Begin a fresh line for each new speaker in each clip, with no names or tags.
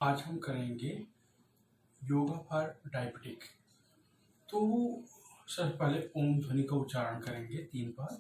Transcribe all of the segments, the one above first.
आज हम करेंगे योगा फॉर डायबिटिक। तो सबसे पहले ओम ध्वनि का उच्चारण करेंगे 3 बार।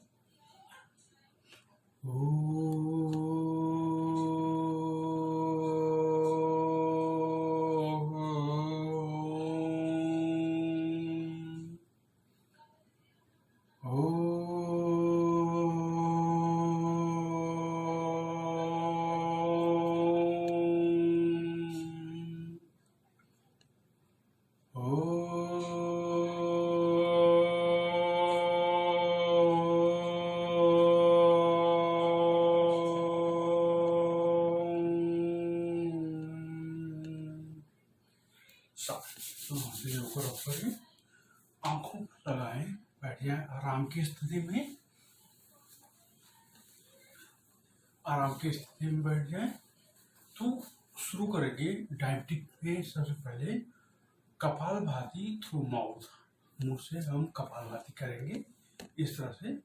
को रख करें, आंखों पर लगाएं, बैठ जाएं आराम की स्थिति में। आराम की स्थिति में बैठ जाएं। तो शुरू करेंगे डायबिटिक में। सबसे पहले कपालभाति थ्रू माउथ, मुंह से हम कपालभाति करेंगे इस तरह से।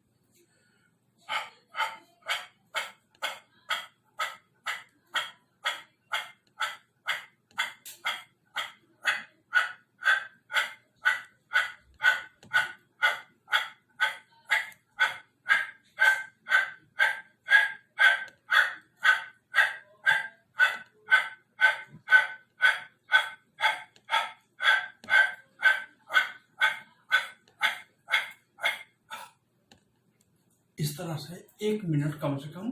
इस तरह से 1 मिनट कम से कम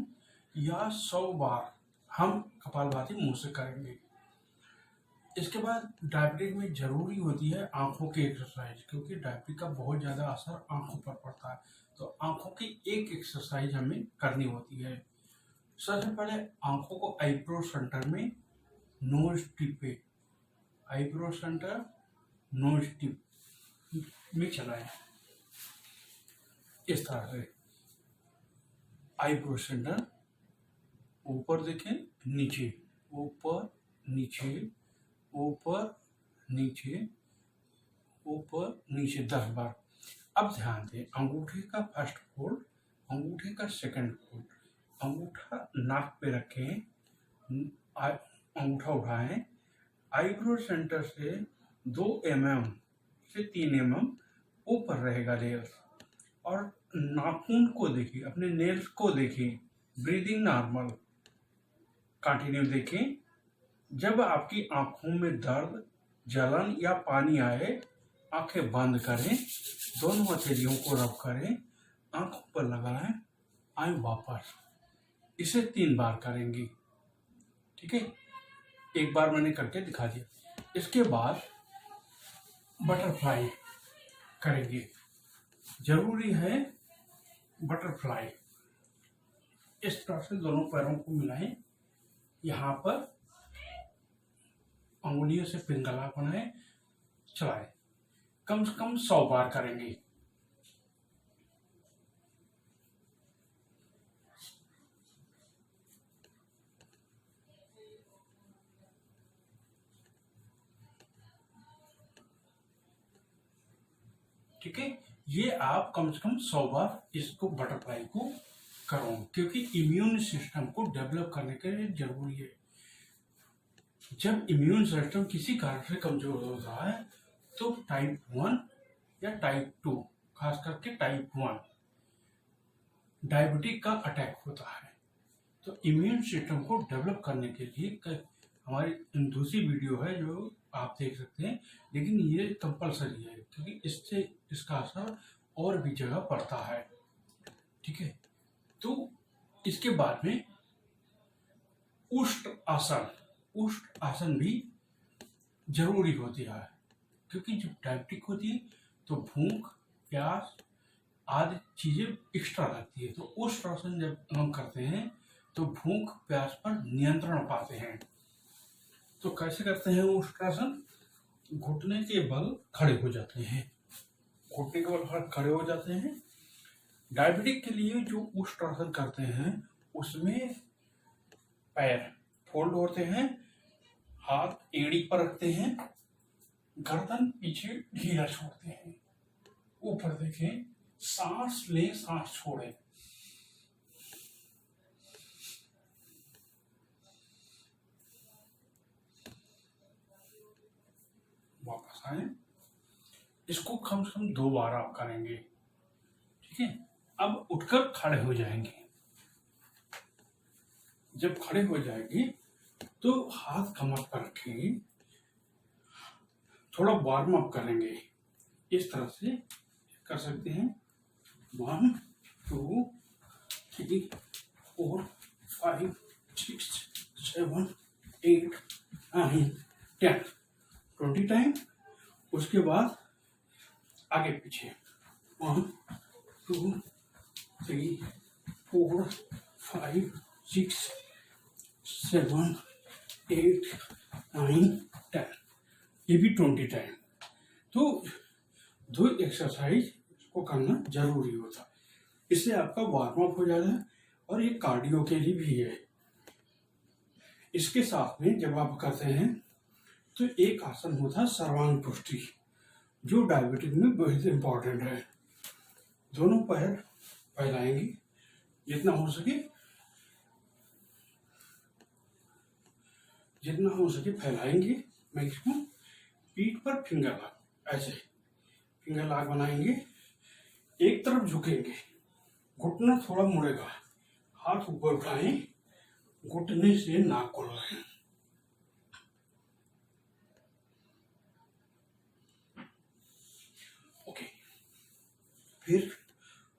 या 100 बार हम कपालभाति मुंह से करेंगे। इसके बाद डायबिटिक में जरूरी होती है आंखों की एक्सरसाइज, क्योंकि डायबिटिक का बहुत ज़्यादा असर आंखों पर पड़ता है। तो आंखों की एक एक्सरसाइज हमें करनी होती है। सबसे पहले आंखों को आईब्रो सेंटर में नोज टिप पे, आईब्रो सेंटर नोज टिप में चलाएं इस तरह से। आईब्रो सेंटर ऊपर देखें, नीचे, ऊपर नीचे, ऊपर नीचे, ऊपर नीचे 10 बार। अब ध्यान दें, अंगूठे का फर्स्ट फोल्ड, अंगूठे का सेकंड फोल्ड। अंगूठा नाक पे रखें, अंगूठा उठाएं, आईब्रो सेंटर से 2 mm से 3 mm ऊपर रहेगा नेल्स, और नाखून को देखिए, अपने नेल्स को देखिए, ब्रीदिंग नॉर्मल, कंटिन्यू देखें। जब आपकी आंखों में दर्द, जलन या पानी आए, आंखें बंद करें, दोनों हथेलियों को रब करें, आंखों पर लगाएं, आए वापस। इसे 3 बार करेंगे, ठीक है। 1 बार मैंने करके दिखा दिया। इसके बाद बटरफ्लाई करेंगे, जरूरी है बटरफ्लाई। इस तरह से दोनों पैरों को मिलाएं, यहाँ पर अंगुलियों से पिंगला बनाएं, चलाएं। कम से कम 100 बार करेंगे। ठीक है, ये आप कम से कम 100 बार इसको बटरफ्लाई को करो, क्योंकि इम्यून सिस्टम को डेवलप करने के लिए जरूरी है। जब इम्यून सिस्टम किसी कारण से कमजोर होता है तो टाइप 1 या टाइप 2, खास करके टाइप 1 डायबिटिक का अटैक होता है। तो इम्यून सिस्टम को डेवलप करने के लिए हमारी दूसरी वीडियो है जो आप देख सकते हैं, लेकिन ये कंपलसरी है, क्योंकि इससे इसका असर और भी जगह पड़ता है, ठीक है। तो इसके बाद में उष्ट आसन भी जरूरी होती है, क्योंकि जब डायबिटिक होती है तो भूख, प्यास आदि चीजें एक्स्ट्रा लगती है। तो उष्ट आसन जब हम करते हैं तो भूख प्यास पर नियंत्रण पाते हैं। तो कैसे करते हैं उष्ट आसन? घुटने के बल खड़े हो जाते हैं, घुटने के बल खड़े हो जाते हैं। डायबिटिक के लिए जो उष्ट आसन करते हैं उसमें पैर फोल्ड होते हैं, हाथ एड़ी पर रखते हैं, गर्दन पीछे ढीला छोड़ते हैं, ऊपर देखें, सांस लें, सांस छोड़ें। वापस आए। इसको कम से कम 2 बार आप करेंगे, ठीक है। अब उठकर खड़े हो जाएंगे। जब खड़े हो जाएंगे तो हाथ कमर पर रखेंगे, थोड़ा वार्म अप करेंगे। इस तरह से कर सकते हैं। 1 2 3 4 5 6 7 8 9 10 20 टाइम। उसके बाद आगे पीछे 1 2 3 4 5 6 7 8 9 10, ये भी 20 टाइम। तो 2 एक्सरसाइज को करना जरूरी होता, इससे आपका वार्म अप हो जाता है और ये कार्डियो के लिए भी है। इसके साथ में जब आप करते हैं तो एक आसन होता है सर्वांग पुष्टि, जो डायबिटिक में बहुत इंपॉर्टेंट है। दोनों पैर फैलाएंगे जितना हो सके, फैलाएंगे मैक्सिमम। पीठ पर फिंगर लॉक, ऐसे फिंगर लॉक बनाएंगे। एक तरफ झुकेंगे, घुटना थोड़ा मुड़ेगा, हाथ ऊपर उठाएं, घुटने से नाक खोल रहे हैं। ओके, फिर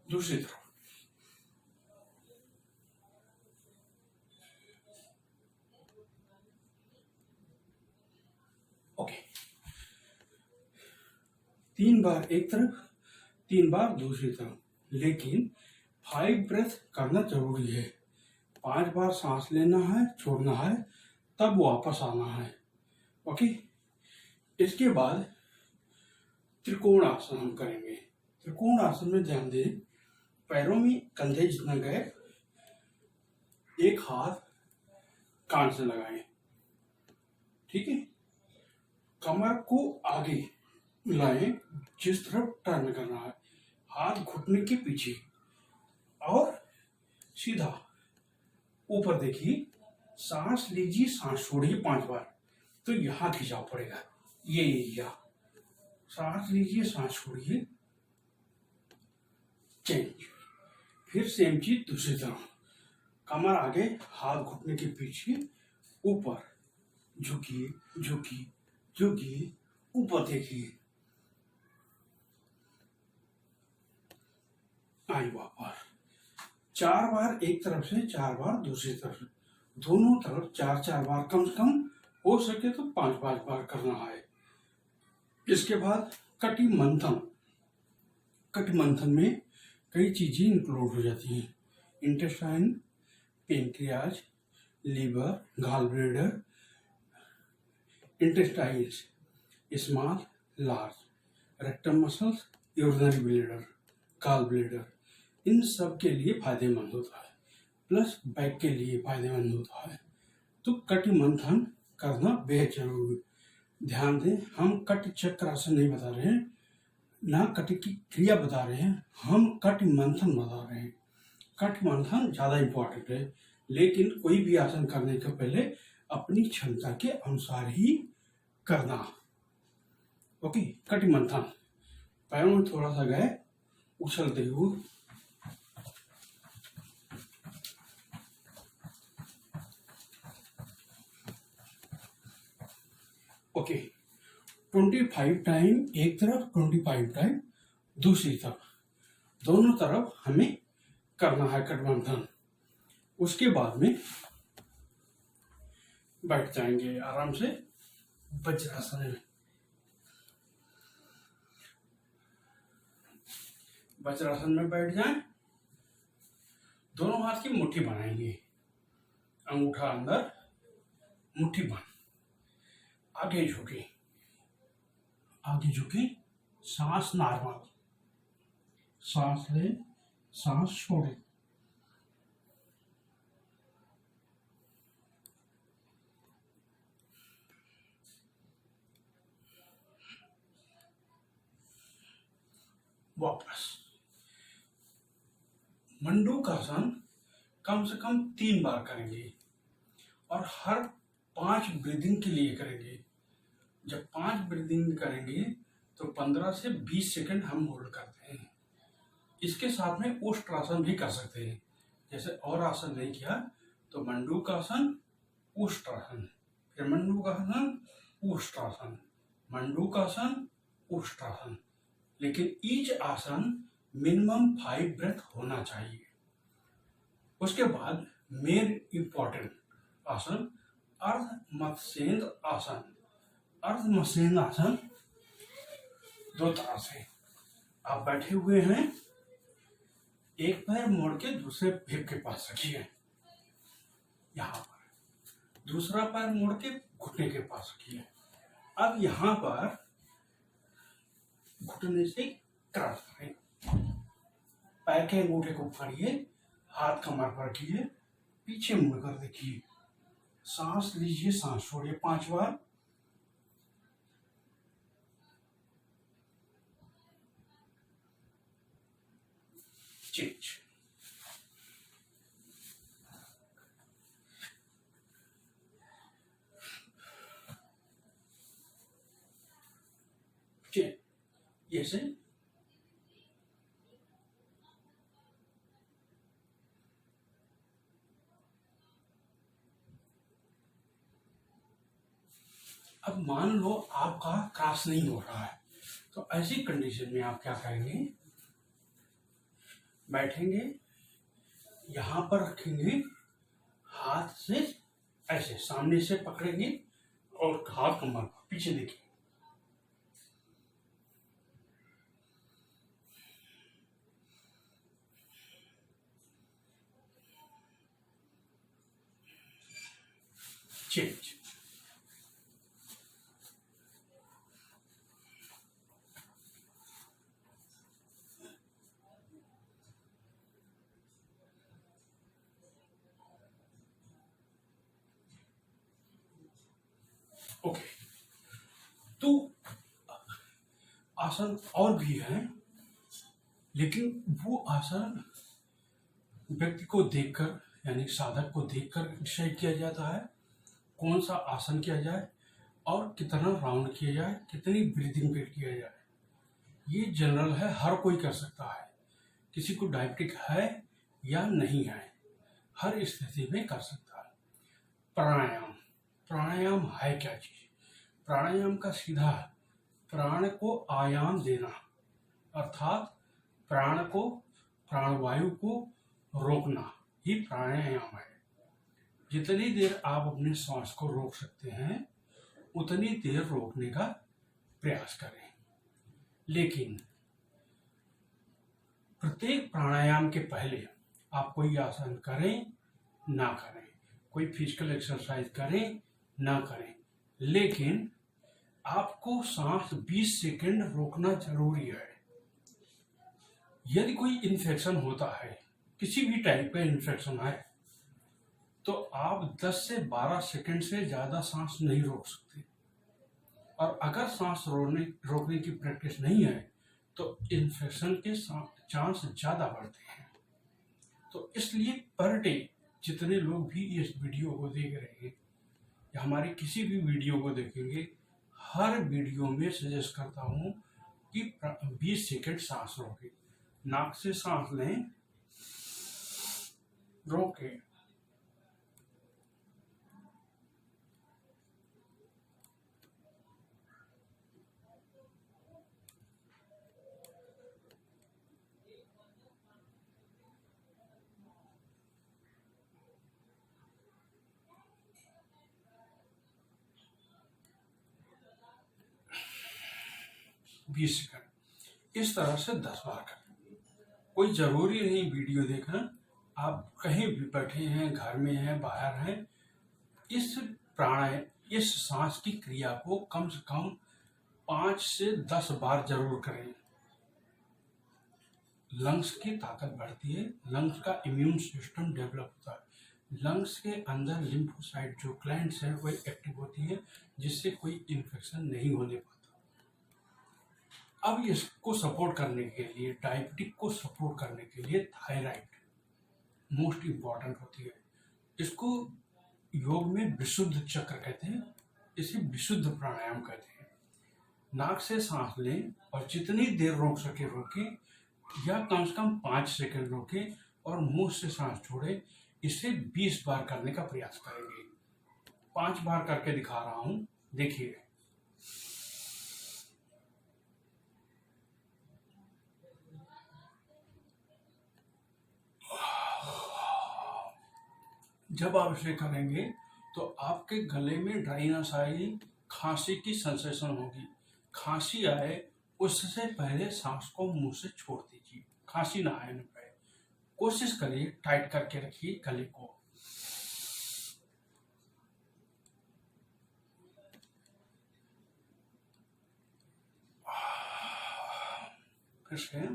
दूसरी तरफ। ओके, 3 बार एक तरफ, 3 बार दूसरी तरफ, लेकिन 5 ब्रेथ करना जरूरी है। 5 बार सांस लेना है, छोड़ना है, तब वापस आना है। ओके, इसके बाद त्रिकोण आसन हम करेंगे। त्रिकोण आसन में ध्यान दें, पैरों में कंधे जितना गए, एक हाथ कान से लगाएं, ठीक है। कमर को आगे लाएं, जिस तरफ टर्न करना है, हाथ घुटने के पीछे और सीधा ऊपर देखिए। सांस लीजिए, सांस छोड़िए 5 बार, तो यहां खिंचाव पड़ेगा, ये एरिया। सांस लीजिए, सांस छोड़िए, चेंज। फिर सेम चीज दूसरी तरफ, कमर आगे, हाथ घुटने के पीछे, ऊपर झुकिए, झुकिए, झुकिए, ऊपर देखिए, आई वापस। 4 बार एक तरफ से, 4 बार दूसरी तरफ से, दोनों तरफ 4-4 बार, कम से कम हो सके तो 5-5 बार करना है। इसके बाद कटी मंथन। कटी मंथन में कई चीजें इंक्लूड हो जाती हैं, intestine, pancreas, liver, gall bladder, intestines, small, large, rectum muscles, urinary bladder, gall bladder, इन सब के लिए फायदेमंद होता है, प्लस बैक के लिए फायदेमंद होता है। तो कटी मंथन करना बेहद जरूरी। ध्यान दें, हम कटि चक्र आसन नहीं बता रहे हैं, ना कटि की क्रिया बता रहे हैं, हम कटि मंथन बता रहे हैं। कटि मंथन ज्यादा इंपॉर्टेंट है, लेकिन कोई भी आसन करने के पहले अपनी क्षमता के अनुसार ही करना। ओके, कटि मंथन, पैरों में थोड़ा सा गए, उछलते हुए, ओके। 25 टाइम एक तरफ, 25 टाइम दूसरी तरफ, दोनों तरफ हमें करना है कटि मंथन। उसके बाद में बैठ जाएंगे आराम से वज्रासन में। वज्रासन में बैठ जाएं, दोनों हाथ की मुट्ठी बनाएंगे, अंगूठा अंदर, मुट्ठी बंद, आगे झुके, आगे झुके, सांस नॉर्मल, सांस ले, सांस छोड़े, वापस। मंडूकासन कम से कम 3 बार करेंगे और हर 5 ब्रीदिंग के लिए करेंगे। जब 5 ब्रीदिंग करेंगे तो 15 से 20 सेकंड हम होल्ड करते हैं। इसके साथ में उष्ट्रासन भी कर सकते हैं। जैसे और आसन नहीं किया तो मंडूकासन, उष्ट्रासन, फिर मंडूकासन, उष्ट्रासन, मंडूकासन, उष्ट्रासन। लेकिन ईच आसन मिनिमम 5 ब्रेथ होना चाहिए। उसके बाद मेन इंपॉर्टेंट आसन अर्ध मत्स्येंद्र आसन। अर्ध मत्स्येंद्र आसन 2 तरह से। आप बैठे हुए हैं, एक पैर मोड़ के दूसरे हिप के पास रखिए, यहां पर दूसरा पैर मोड़ के घुटने के पास रखिए। अब यहां पर घुटने से क्रॉस करें, पैर के अंगूठे को पकड़िए, हाथ कमर पर रखिए, पीछे मुड़कर देखिए, सांस लीजिए, सांस छोड़िए 5 बार। चेंज। ऐसे अब मान लो आपका क्रॉस नहीं हो रहा है, तो ऐसी कंडीशन में आप क्या करेंगे, बैठेंगे, यहां पर रखेंगे, हाथ से ऐसे सामने से पकड़ेंगे और हाथ कमर पर पीछे देखिए, चेंज। ओके, तो आसन और भी हैं, लेकिन वो आसन व्यक्ति को देखकर, यानी साधक को देखकर डिसाइड किया जाता है कौन सा आसन किया जाए और कितना राउंड किया जाए, कितनी ब्रीदिंग पे किया जाए। ये जनरल है, हर कोई कर सकता है, किसी को डायबिटिक है या नहीं है, हर स्थिति में कर सकता है। प्राणायाम, प्राणायाम है क्या चीज? प्राणायाम का सीधा प्राण को आयाम देना, अर्थात प्राणवायु को रोकना ही प्राणायाम है। जितनी देर आप अपने श्वास को रोक सकते हैं उतनी देर रोकने का प्रयास करें। लेकिन प्रत्येक प्राणायाम के पहले आप कोई आसन करें ना करें, कोई फिजिकल एक्सरसाइज करें ना करें, लेकिन आपको सांस 20 सेकंड रोकना जरूरी है। यदि कोई इन्फेक्शन होता है, किसी भी टाइप का इन्फेक्शन है, तो आप 10 से 12 सेकंड से ज्यादा सांस नहीं रोक सकते। और अगर सांस रोकने की प्रैक्टिस नहीं है तो इन्फेक्शन के चांस ज्यादा बढ़ते हैं। तो इसलिए पर डे जितने लोग भी इस वीडियो को देख रहे हैं या हमारे किसी भी वीडियो को देखेंगे, हर वीडियो में सजेस्ट करता हूं कि 20 सेकंड सांस रोकें, नाक से सांस लें, रोकें, बीस सेकंड, इस तरह से 10 बार करें। कोई जरूरी नहीं वीडियो देखना, आप कहीं भी बैठे हैं, घर में हैं, बाहर हैं, इस सांस की क्रिया को कम से कम 5 से 10 बार जरूर करें। लंग्स की ताकत बढ़ती है, लंग्स का इम्यून सिस्टम डेवलप होता है, लंग्स के अंदर लिम्फोसाइट जो ग्लैंड्स हैं वो एक्टिव होती है, जिससे कोई इन्फेक्शन नहीं होने पाता। अब इसको सपोर्ट करने के लिए, डायबिटिक को सपोर्ट करने के लिए थायराइड मोस्ट इंपॉर्टेंट होती है। इसको योग में विशुद्ध चक्र कहते हैं, इसे विशुद्ध प्राणायाम कहते हैं। नाक से सांस लें और जितनी देर रोक सके रोकें, या कम से कम 5 सेकंड रोकें और मुंह से सांस छोड़ें। इसे 20 बार करने का प्रयास करेंगे। 5 बार करके दिखा रहा हूं, देखिए। जब आप इसे करेंगे तो आपके गले में ड्राइनेस आएगी, खांसी की सेंसेशन होगी। खांसी आए उससे पहले सांस को मुंह से छोड़ दीजिए, खांसी ना आए पहले। कोशिश करिए, टाइट करके रखिए गले को। फिर से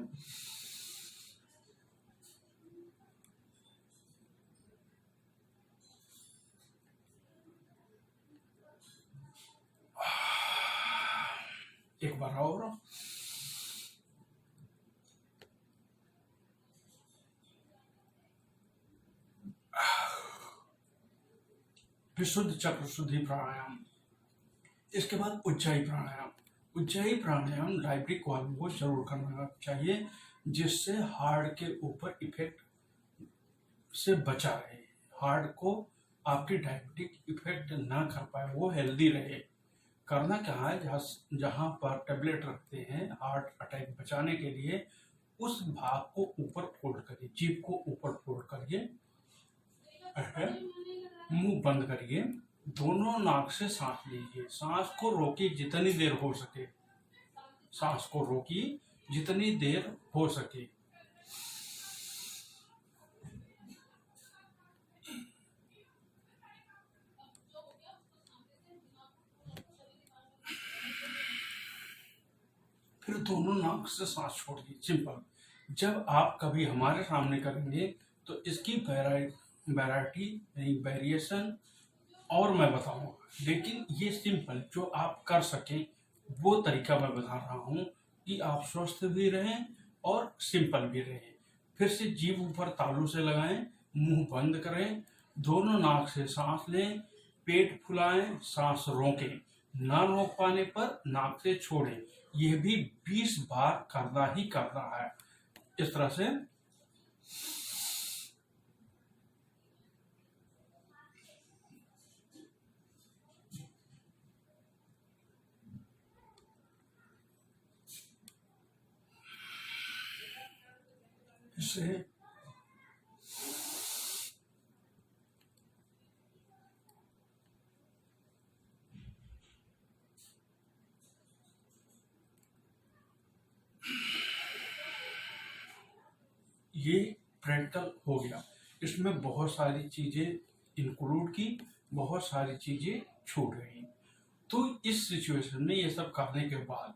एक बार और। विशुद्ध चक्र शुद्धि प्राणायाम। इसके बाद उज्जाई प्राणायाम। उज्जाई प्राणायाम डायबिटिक वालों को जरूर करना चाहिए, जिससे हार्ट के ऊपर इफेक्ट से बचा रहे, हार्ट को आपकी डायबिटिक इफेक्ट ना कर पाए, वो हेल्दी रहे। करना क्या है, जहां पर टेबलेट रखते हैं हार्ट अटैक बचाने के लिए, उस भाग को ऊपर फोल्ड करिए, जीभ को ऊपर फोल्ड करिए, मुंह बंद करिए, दोनों नाक से सांस लीजिए। सांस को रोकिए जितनी देर हो सके, सांस को रोकिए जितनी देर हो सके। फिर दोनों नाक से सांस छोड़िए, सिंपल। जब आप कभी हमारे सामने करेंगे तो इसकी वैरायटी वेरिएशन और मैं बताऊंगा, लेकिन ये सिंपल जो आप कर सकें वो तरीका मैं बता रहा हूं कि आप स्वस्थ भी रहें और सिंपल भी रहें। फिर से जीभ ऊपर तालू से लगाएं, मुंह बंद करें, दोनों नाक से सांस लें, पेट फुलाएं, सांस रोकें, ना रोक पाने पर नाक से छोड़ें। यह भी 20 बार करना ही करना है। इस तरह से इसे ये प्रैक्टिकल हो गया। इसमें बहुत सारी चीजें इंक्लूड की, बहुत सारी चीजें छूट गई। तो इस सिचुएशन में ये सब करने के बाद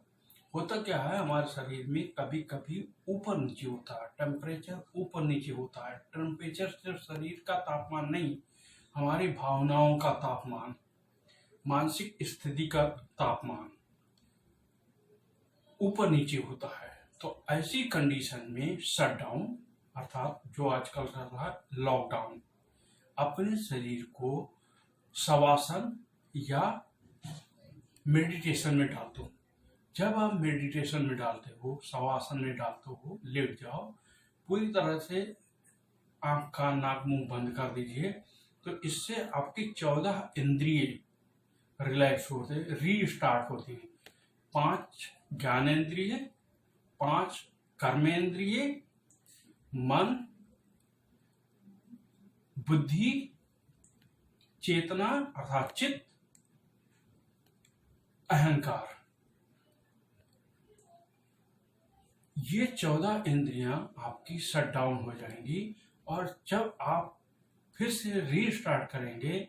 होता क्या है, हमारे शरीर में कभी कभी ऊपर नीचे होता है, टेम्परेचर ऊपर नीचे होता है। टेम्परेचर सिर्फ शरीर का तापमान नहीं, हमारी भावनाओं का तापमान, मानसिक स्थिति का तापमान ऊपर नीचे होता है। तो ऐसी कंडीशन में शटडाउन, अर्थात जो आजकल चल रहा है लॉकडाउन, अपने शरीर को शवासन या मेडिटेशन में डाल दो। जब आप मेडिटेशन में डालते हो, शवासन में डालते हो, लेट जाओ, पूरी तरह से आंख कान नाक मुंह बंद कर दीजिए। तो इससे आपकी 14 इंद्रिय रिलैक्स होते, रीस्टार्ट होती है। 5 ज्ञानेंद्रिय, 5 कर्मेंद्रिय, मन, बुद्धि, चेतना अर्थात चित्त, अहंकार, ये 14 इंद्रियां आपकी शट डाउन हो जाएंगी। और जब आप फिर से रीस्टार्ट करेंगे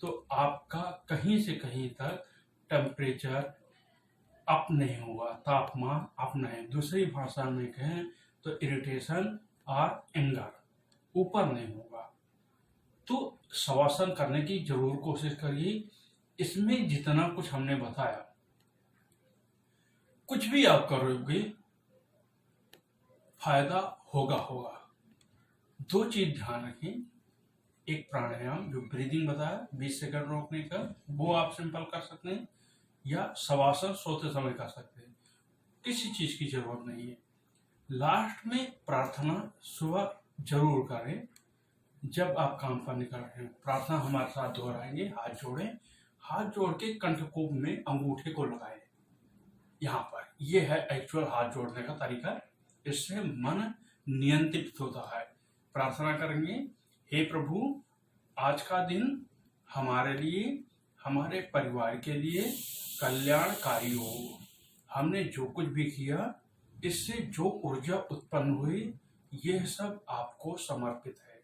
तो आपका कहीं से कहीं तक टेम्परेचर अप नहीं होगा, तापमान अप नहीं। दूसरी भाषा में कहें तो इरिटेशन और एंगर ऊपर नहीं होगा। तो शवासन करने की जरूर कोशिश करिए। इसमें जितना कुछ हमने बताया, कुछ भी आप करोगे फायदा होगा। 2 चीज ध्यान रखें, एक प्राणायाम जो ब्रीदिंग बताया 20 सेकंड रोकने का, वो आप सिंपल कर सकते हैं, या शवासन सोते समय कर सकते हैं, किसी चीज की जरूरत नहीं है। लास्ट में प्रार्थना सुबह जरूर करें जब आप काम पर निकल रहे हैं। प्रार्थना हमारे साथ दोहराएंगे, हाथ जोड़ें, हाथ जोड़ के कंठकोप में अंगूठे को लगाएं। यहाँ पर ये है एक्चुअल हाथ जोड़ने का तरीका, इससे मन नियंत्रित होता है। प्रार्थना करेंगे, हे प्रभु आज का दिन हमारे लिए, हमारे परिवार के लिए कल्याणकारी हो। हमने जो कुछ भी किया, इससे जो ऊर्जा उत्पन्न हुई, यह सब आपको समर्पित है।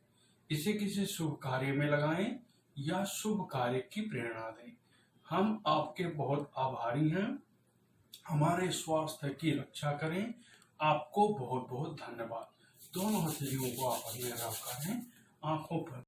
इसे किसी शुभ कार्य में लगाएं या शुभ कार्य की प्रेरणा दें। हम आपके बहुत आभारी हैं। हमारे स्वास्थ्य की रक्षा करें। आपको बहुत बहुत धन्यवाद। दोनों हथेलियों को आप अपने रखें, आंखों पर